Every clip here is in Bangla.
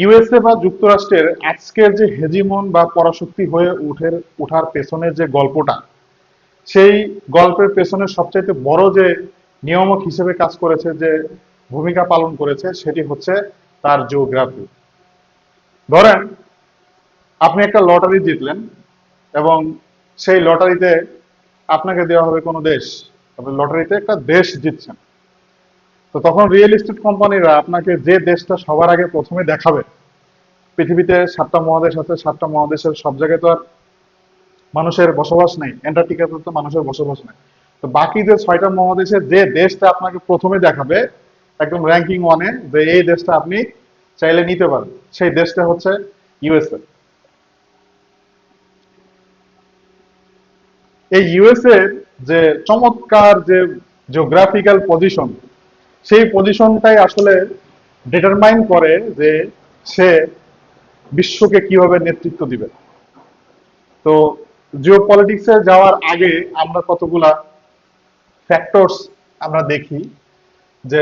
ইউএসএ বা যুক্তরাষ্ট্রের আজকের যে হেজিমন বা পরাশক্তি হয়ে ওঠার পেছনের যে গল্পটা, সেই গল্পের পেছনে সবচাইতে বড় যে নিয়ামক হিসেবে কাজ করেছে, যে ভূমিকা পালন করেছে, সেটি হচ্ছে তার জিওগ্রাফি। ধরেন আপনি একটা লটারি জিতলেন এবং সেই লটারিতে আপনাকে দেওয়া হবে কোনো দেশ, আপনি লটারিতে একটা দেশ জিতছেন। তো তখন রিয়েল এস্টেট কোম্পানিরা আপনাকে যে দেশটা সবার আগে প্রথমে দেখাবে, পৃথিবীতে 7টা মহাদেশ আছে, 7টা মহাদেশের সব জায়গায় তো আর মানুষের বসবাস নেই, অ্যান্টার্কটিকাতে তো মানুষের বসবাস নেই। তো বাকি যে 6টা মহাদেশের যে দেশটা আপনাকে প্রথমে দেখাবে একদম র্যাঙ্কিং ওয়ানে, যে এই দেশটা আপনি চাইলে নিতে পারেন, সেই দেশটা হচ্ছে ইউএসএ। এই ইউএসএ যে চমৎকার যে জিওগ্রাফিক্যাল পজিশন, সেই পজিশনটাই আসলে ডিটারমাইন করে যে সে বিশ্বকে কিভাবে নেতৃত্ব দিবে। তো জিও পলিটিক্সে যাওয়ার আগে আমরা কতগুলা ফ্যাক্টরস আমরা দেখি, যে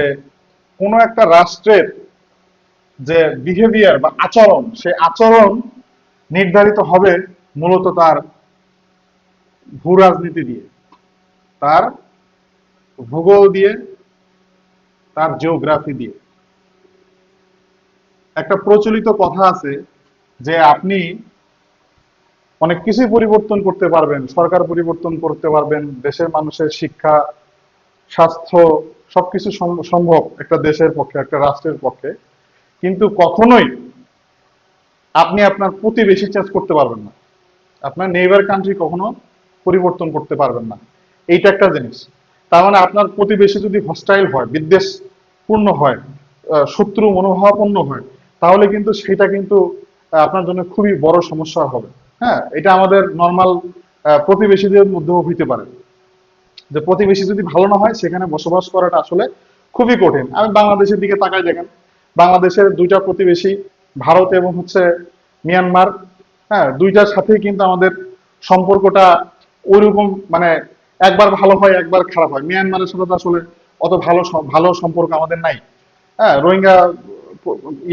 কোনো একটা রাষ্ট্রের যে বিহেভিয়ার বা আচরণ, সে আচরণ নির্ধারিত হবে মূলত তার ভূ রাজনীতি দিয়ে, তার ভূগোল দিয়ে, তার জিওগ্রাফি দিয়ে। একটা প্রচলিত কথা আছে যে আপনি অনেক কিছুই পরিবর্তন করতে পারবেন, সরকার পরিবর্তন করতে পারবেন, দেশের মানুষের শিক্ষা, স্বাস্থ্য, সবকিছু সম্ভব একটা দেশের পক্ষে, একটা রাষ্ট্রের পক্ষে, কিন্তু কখনোই আপনি আপনার প্রতিবেশী চেঞ্জ করতে পারবেন না, আপনার নেইবার কান্ট্রি কখনো পরিবর্তন করতে পারবেন না। এইটা একটা জিনিস। তার মানে আপনার প্রতিবেশী যদি হস্টাইল হয়, বিদ্বেষপূর্ণ হয়, শত্রু মনোভাবাপন্ন হয়, তাহলে কিন্তু সেটা কিন্তু আপনার জন্য খুবই বড় সমস্যা হবে। হ্যাঁ, এটা আমাদের নর্মাল প্রতিবেশীদের মধ্যেও হইতে পারে, যে প্রতিবেশী যদি ভালো না হয় সেখানে বসবাস করাটা আসলে খুবই কঠিন। আমি বাংলাদেশের দিকে তাকাই, দেখেন বাংলাদেশের দুইটা প্রতিবেশী, ভারত এবং হচ্ছে মিয়ানমার। হ্যাঁ, দুইটার সাথেই কিন্তু আমাদের সম্পর্কটা ওইরকম, মানে একবার ভালো হয় একবার খারাপ হয়। মিয়ানমারের সাথে তো আসলে অত ভালো সম্পর্ক আমাদের নাই। হ্যাঁ, রোহিঙ্গা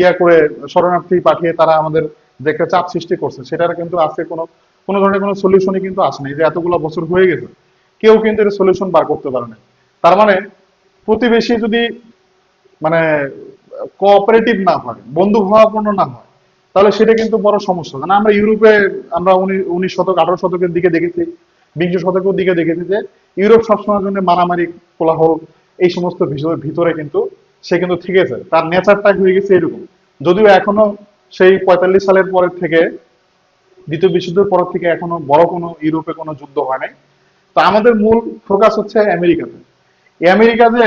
ইয়া করে শরণার্থী পাঠিয়ে তারা আমাদের যে একটা চাপ সৃষ্টি করছে, সেটার কিন্তু আজকে কোনো কোনো ধরনের কোনো সলিউশনই কিন্তু আসেনি। যে এতগুলো বছর হয়ে গেছে, কেউ কিন্তু এর সলিউশন বার করতে পারে না। তার মানে প্রতিবেশী যদি মানে কোঅপারেটিভ না হয়, বন্ধু ভাবাপন্ন না হয়, তাহলে সেটা কিন্তু বড় সমস্যা। মানে আমরা ইউরোপে, আমরা 19 শতক 18 শতকের দিকে দেখেছি, বিংশ শতকের দিকে দেখেছি যে ইউরোপ সবসময়ের জন্য মারামারি, কোলাহল, এই সমস্ত ভিতরে কিন্তু সে কিন্তু ঠিকেছে, তার নেচারটা হয়ে গেছে এরকম। যদিও এখনো সেই 45 সালের পরের থেকে, দ্বিতীয় বিশ্বযুদ্ধের পর থেকে এখনো বড় কোনো ইউরোপে কোনো যুদ্ধ হয় নাই। তো আমাদের মূল ফোকাস হচ্ছে আমেরিকাতে। এই আমেরিকা যে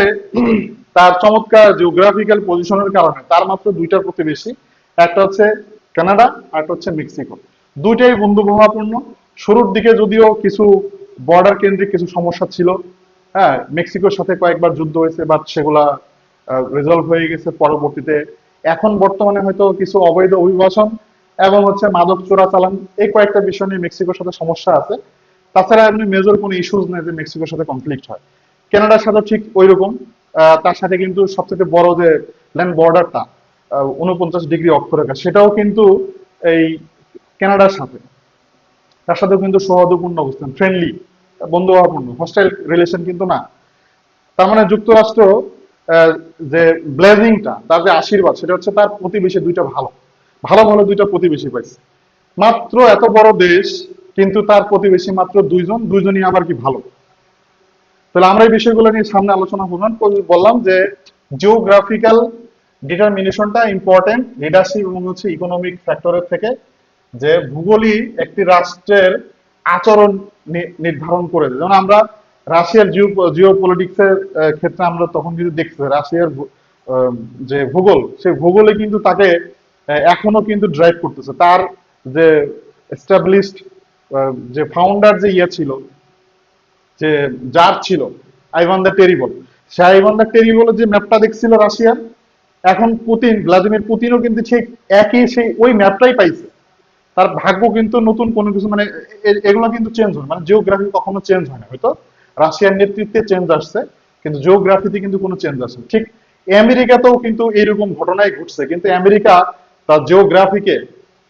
তার চমৎকার জিওগ্রাফিক্যাল পজিশনের কারণে তার মাত্র দুইটা প্রতিবেশী, একটা হচ্ছে কানাডা আর একটা হচ্ছে মেক্সিকো। দুইটাই বন্ধুভাবাপন্ন। শুরুর দিকে যদিও কিছু বর্ডার কেন্দ্রিক কিছু সমস্যা ছিল, হ্যাঁ, মেক্সিকোর সাথে কয়েকবার যুদ্ধ হয়েছে, বাট সেগুলা রেজলভ হয়ে গেছে পরবর্তীতে। এখন বর্তমানে হয়তো কিছু অবৈধ অভিবাসন এবং হচ্ছে মাদক চোরাচালান, এই কয়েকটা বিষয় নিয়ে মেক্সিকোর সাথে সমস্যা আছে। তাছাড়া এমনি মেজর কোনো ইস্যুজ নেই যে মেক্সিকোর সাথে কনফ্লিক্ট হয়। কানাডার সাথে ঠিক ওই রকম। তার সাথে কিন্তু সবচেয়ে বড় যে ল্যান্ড বর্ডারটা, 49 ডিগ্রি অক্ষরেখা, সেটাও কিন্তু এই কানাডার সাথে। তার সাথেও কিন্তু সৌহার্দ্যপূর্ণ অবস্থান, ফ্রেন্ডলি, বন্ধুভাবাপন্ন, হস্টাইল রিলেশন কিন্তু না। তার মানে যুক্তরাষ্ট্র আহ, যে ব্লেজিংটা, তার যে আশীর্বাদ, সেটা হচ্ছে তার প্রতিবেশী দুইটা ভালো, ভালো ভালো দুইটা প্রতিবেশী পাইছে। মাত্র এত বড় দেশ, কিন্তু তার প্রতিবেশী মাত্র দুইজন, দুইজনই আবার কি ভালো। তাহলে আমরা এই বিষয়গুলো নিয়ে সামনে আলোচনা করলাম। বললাম যে জিওগ্রাফিক্যাল ডিটারমিনেশনটা ইম্পর্টেন্ট লিডারশিপ এবং হচ্ছে ইকোনমিক ফ্যাক্টরের থেকে, যে ভূগোলই একটি রাষ্ট্রের আচরণ নির্ধারণ করে দেয়। যেমন আমরা রাশিয়ার জিও পলিটিক্সের ক্ষেত্রে আমরা তখন কিন্তু দেখছি রাশিয়ার যে ভূগোল, সেই ভূগোলে কিন্তু তাকে এখনো কিন্তু ড্রাইভ করতেছে। তার যে এস্টাবলিশড যে ফাউন্ডার যে ইয়ে ছিল, যে জার ছিল, আইভান দ্য টেরিবল, সে আইভান দ্য টেরিবলের যে ম্যাপটা দেখছিল রাশিয়ার, এখন ভ্লাদিমির পুতিনও কিন্তু ঠিক একই সেই ওই ম্যাপটাই পাইছে। তার ভাগ্য কিন্তু নতুন কোনো কিছু, মানে এগুলো কিন্তু চেঞ্জ হয়, মানে জিওগ্রাফি কখনো চেঞ্জ হয় না। হয়তো রাশিয়ার নেতৃত্বে চেঞ্জ আসছে, কিন্তু জিওগ্রাফিতে কিন্তু কোনো চেঞ্জ আসে না। ঠিক আমেরিকাতেও কিন্তু এইরকম ঘটনাই ঘটছে, কিন্তু আমেরিকা তার জিওগ্রাফিকে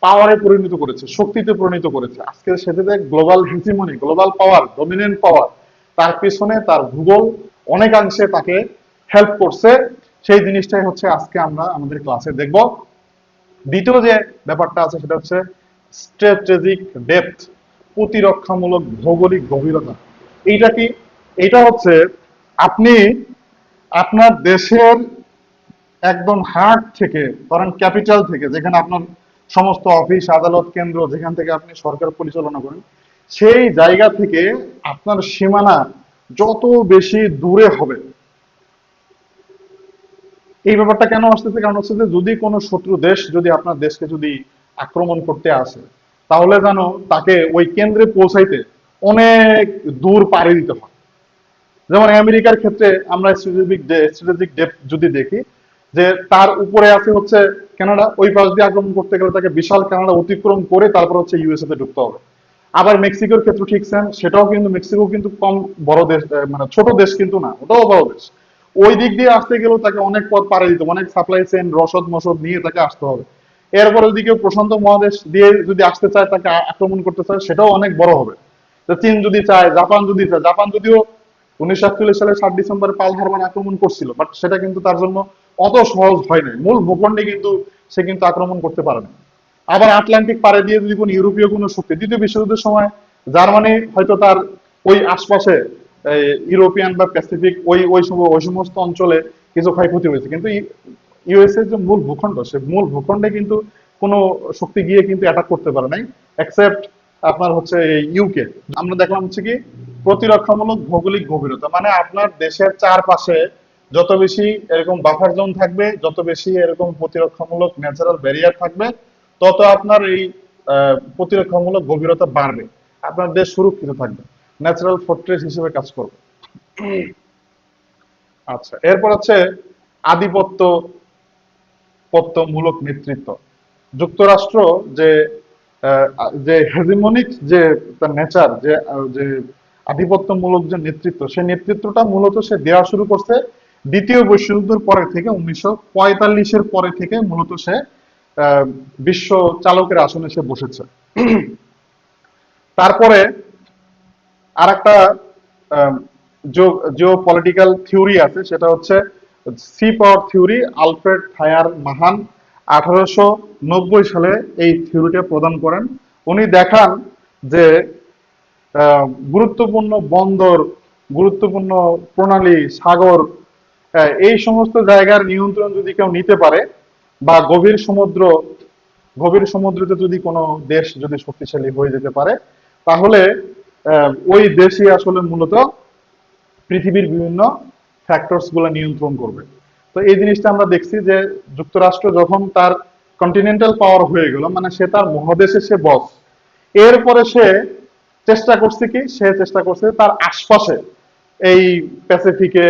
পাওয়ারে পরিণত করেছে, শক্তিতে পরিণত করেছে। আজকে সেটাতে global hegemony, global power, dominant power, তার পিছনে তার ভূগোল অনেকাংশে তাকে হেল্প করছে। সেই জিনিসটাই হচ্ছে আজকে আমরা আমাদের ক্লাসে দেখব। দ্বিতীয় যে ব্যাপারটা আছে সেটা হচ্ছে স্ট্র্যাটেজিক ডেপথ, প্রতিরক্ষামূলক ভৌগোলিক গভীরতা। এইটা কি? এটা হচ্ছে আপনি আপনার দেশের একদম হার্ট থেকে, ধরেন ক্যাপিটাল থেকে, যেখানে আপনার সমস্ত অফিস আদালত কেন্দ্র, যেখান থেকে আপনি সরকার পরিচালনা করেন, সেই জায়গা থেকে আপনার সীমানা যত বেশি দূরে হবে। এই ব্যাপারটা কেন আসতেছে? কারণ হচ্ছে যে যদি কোনো শত্রু দেশ যদি আপনার দেশকে যদি আক্রমণ করতে আসে, তাহলে যেন তাকে ওই কেন্দ্রে পৌঁছাইতে অনেক দূর পাড়ি দিতে হয়। যেমন আমেরিকার ক্ষেত্রে আমরা স্ট্র্যাটেজিক ডেপথ যদি দেখি, যে তার উপরে আছে হচ্ছে কানাডা, ওই পাশ দিয়ে আক্রমণ করতে গেলে তাকে বিশাল কানাডা অতিক্রম করে তারপর হচ্ছে ইউএসএ তে ঢুকতে হবে। আবার মেক্সিকোর ক্ষেত্রে ঠিক সেম, সেটাও কিন্তু মেক্সিকো কিন্তু কম বড় দেশ, মানে ছোট দেশ কিন্তু না, ওটাও বড় দেশ। ওই দিক দিয়ে আসতে গেলেও তাকে অনেক পথ পাড়ি দিতে, অনেক সাপ্লাই চেইন রসদ মসদ নিয়ে তাকে আসতে হবে। এরপর ওইদিকে প্রশান্ত মহাদেশ দিয়ে যদি আসতে চায়, তাকে আক্রমণ করতে চায়, সেটাও অনেক বড় হবে। চীন যদি চায়, জাপান যদি চায়, জাপান যদিও 1947 সালে 7 ডিসেম্বর পার্ল হারবার আক্রমণ করছিল, বাট সেটা কিন্তু তার জন্য অত সহজ হয় নাই। মূল ভূখণ্ডে কিন্তু সে কিন্তু আক্রমণ করতে পারে না। আবার আটলান্টিক পাড়ে দিয়ে যদি কোনো ইউরোপীয় কোনো শক্তি, দ্বিতীয় বিশ্বযুদ্ধের সময় জার্মানি হয়তো তার ওই আশপাশে ইউরোপিয়ান বা প্যাসিফিক ওই সমস্ত অঞ্চলে কিছু ক্ষয়ক্ষতি হয়েছে, কিন্তু ইউএসএ যে মূল ভূখণ্ড, সে মূল ভূখণ্ডে কিন্তু কোনো শক্তি গিয়ে কিন্তু অ্যাটাক করতে পারে নাই, এক্সেপ্ট আপনার হচ্ছে ইউকে। আমরা দেখলাম হচ্ছে কি প্রতিরক্ষামূলক ভৌগোলিক গভীরতা, মানে আপনার দেশের চারপাশে যত বেশি এরকম বাফার জোন থাকবে, যত বেশি এরকম প্রতিরক্ষামূলক ন্যাচারাল ব্যারিয়ার থাকবে, তত আপনার এই প্রতিরক্ষামূলক গভীরতা বাড়বে, আপনার দেশ সুরক্ষিত থাকবে, ন্যাচারাল ফোর্ট্রেস হিসেবে কাজ করবে। আচ্ছা, এরপর হচ্ছে আধিপত্য মূলক নেতৃত্ব। যুক্তরাষ্ট্র যে আহ, যে হেজিমনিক যে তার নেচার, যে যে আধিপত্যমূলক যে নেতৃত্ব, সেই নেতৃত্বটা মূলত সে দেওয়া শুরু করছে দ্বিতীয় বিশ্বযুদ্ধের পরে থেকে, 1945-এর পরে থেকে মূলত সে আহ, বিশ্ব চালকের আসনে সে বসেছে। তারপরে আর একটা জিও পলিটিক্যাল থিওরি আছে, সেটা হচ্ছে সি পাওয়ার থিওরি। আলফ্রেড থায়ার মাহান 1890 সালে এই থিওরিটা প্রদান করেন। উনি দেখান যে আহ, গুরুত্বপূর্ণ বন্দর, গুরুত্বপূর্ণ প্রণালী, সাগর, এই সমস্ত জায়গার নিয়ন্ত্রণ যদি কেউ নিতে পারে, বা গভীর সমুদ্রতে যদি কোনো দেশ যদি শক্তিশালী হয়ে যেতে পারে, তাহলে ওই দেশই আসলে মূলত পৃথিবীর বিভিন্ন ফ্যাক্টরস গুলো নিয়ন্ত্রণ করবে। তো এই জিনিসটা আমরা দেখছি যে যুক্তরাষ্ট্র যখন তার কন্টিনেন্টাল পাওয়ার হয়ে গেল, মানে সে তার মহাদেশে সে বস, এরপরে সে চেষ্টা করছে কি, সে চেষ্টা করছে তার আশপাশে এই প্যাসিফিকে,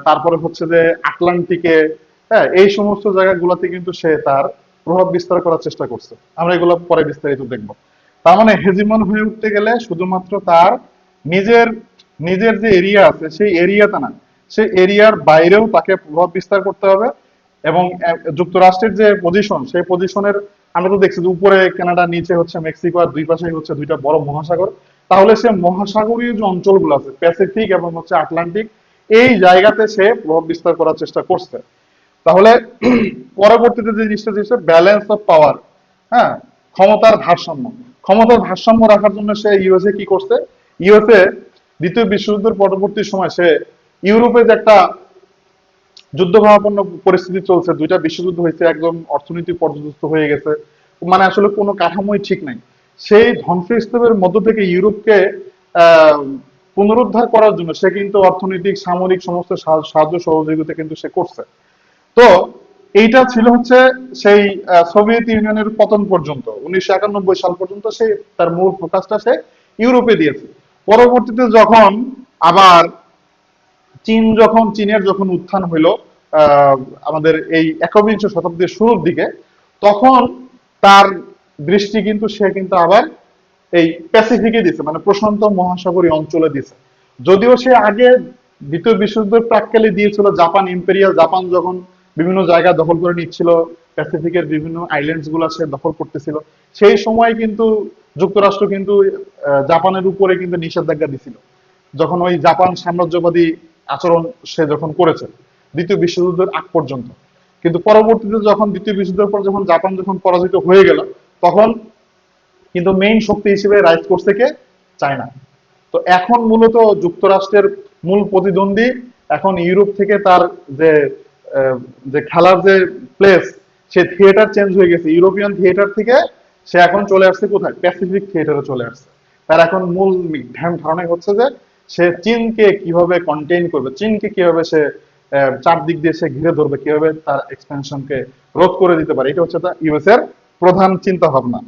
তারপরে হচ্ছে যে আটলান্টিকে, হ্যাঁ, এই সমস্ত জায়গাগুলোতে কিন্তু সে তার প্রভাব বিস্তার করার চেষ্টা করছে। আমরা এগুলো পরে বিস্তারিত দেখব। তার মানে হেজিমন হয়ে উঠতে গেলে শুধুমাত্র তার নিজের নিজের যে এরিয়া আছে সেই এরিয়াতে না, সেই এরিয়ার বাইরেও তাকে প্রভাব বিস্তার করতে হবে। এবং যুক্তরাষ্ট্রের যে পজিশন, সেই পজিশনের আমরা তো দেখছি যে উপরে কানাডা, নিচে হচ্ছে মেক্সিকো, আর দুই পাশে হচ্ছে দুইটা বড় মহাসাগর। তাহলে সে মহাসাগরীয় যে অঞ্চলগুলো আছে, প্যাসিফিক এবং হচ্ছে আটলান্টিক, এই জায়গাতে সে প্রভাব বিস্তার করার চেষ্টা করছে। তাহলে পরবর্তীতে যে জিনিসটা দিচ্ছে ব্যালেন্স অফ পাওয়ার, হ্যাঁ, ক্ষমতার ভারসাম্য। ক্ষমতার ভারসাম্য রাখার জন্য সে ইউএসএ কি করছে? ইউএসএ দ্বিতীয় বিশ্বযুদ্ধের পরবর্তী সময় সে ইউরোপে যে একটা যুদ্ধভাবাপন্ন পরিস্থিতি চলছে, দুইটা বিশ্বযুদ্ধ হয়েছে, একদম অর্থনীতি পর্যদস্ত হয়ে গেছে, মানে আসলে কোনো কাঠামোই ঠিক নাই। সেই ধ্বংসস্তূপের মধ্য থেকে ইউরোপকে আহ পুনরুদ্ধার করার জন্য সে কিন্তু অর্থনৈতিক সামরিক সমস্ত সাহায্য সহযোগিতা কিন্তু সে করছে। তো এইটা ছিল হচ্ছে সেই সোভিয়েত ইউনিয়নের পতন পর্যন্ত, 1991 সাল পর্যন্ত সে তার মূল ফোকাসটা সে ইউরোপে দিয়েছে। পরবর্তীতে যখন আবার চীনের যখন উত্থান হইলো আহ আমাদের এই একবিংশ শতাব্দীর শুরুর দিকে, তখন তার দৃষ্টি কিন্তু সে কিন্তু আবার এই প্যাসিফিকে দিছে, মানে প্রশান্ত মহাসাগরীয় অঞ্চলে দিছে। যদিও সে আগে দ্বিতীয় বিশ্বযুদ্ধের প্রাক্কালে দিয়েছিল জাপান ইম্পেরিয়াল, জাপান যখন বিভিন্ন জায়গা দখল করে নিচ্ছিল, প্যাসিফিকের বিভিন্ন আইল্যান্ডস গুলা সে দখল করতেছিল। সেই সময় কিন্তু যুক্তরাষ্ট্র কিন্তু জাপানের উপরে কিন্তু নিষেধাজ্ঞা দিছিল, যখন ওই জাপান সাম্রাজ্যবাদী আচরণ সে যখন করেছে দ্বিতীয় বিশ্বযুদ্ধের আগ পর্যন্ত। কিন্তু পরবর্তীতে যখন দ্বিতীয় বিশ্বযুদ্ধের পর যখন জাপান যখন পরাজিত হয়ে গেল, তখন কিন্তু মেইন শক্তি হিসেবে রাইজ করছে কে? চায়না। তো এখন মূলত যুক্তরাষ্ট্রের মূল প্রতিদ্বন্দ্বী এখন ইউরোপ থেকে তার যে যে খেলার যে প্লেস, সে থিয়েটার চেঞ্জ হয়ে গেছে, ইউরোপিয়ান থিয়েটার থেকে সে এখন চলে আসছে কোথায়? প্যাসিফিক থিয়েটারে চলে আসছে। তার এখন মূল ধ্যান ধারণাই হচ্ছে যে সে চীনকে কিভাবে কন্টেইন করবে, চীনকে কিভাবে সে চারদিক দিয়ে সে ঘিরে ধরবে, কিভাবে তার এক্সপেনশনকে রোধ করে দিতে পারে। এটা হচ্ছে ইউএস এর প্রধান চিন্তা ভাবনা।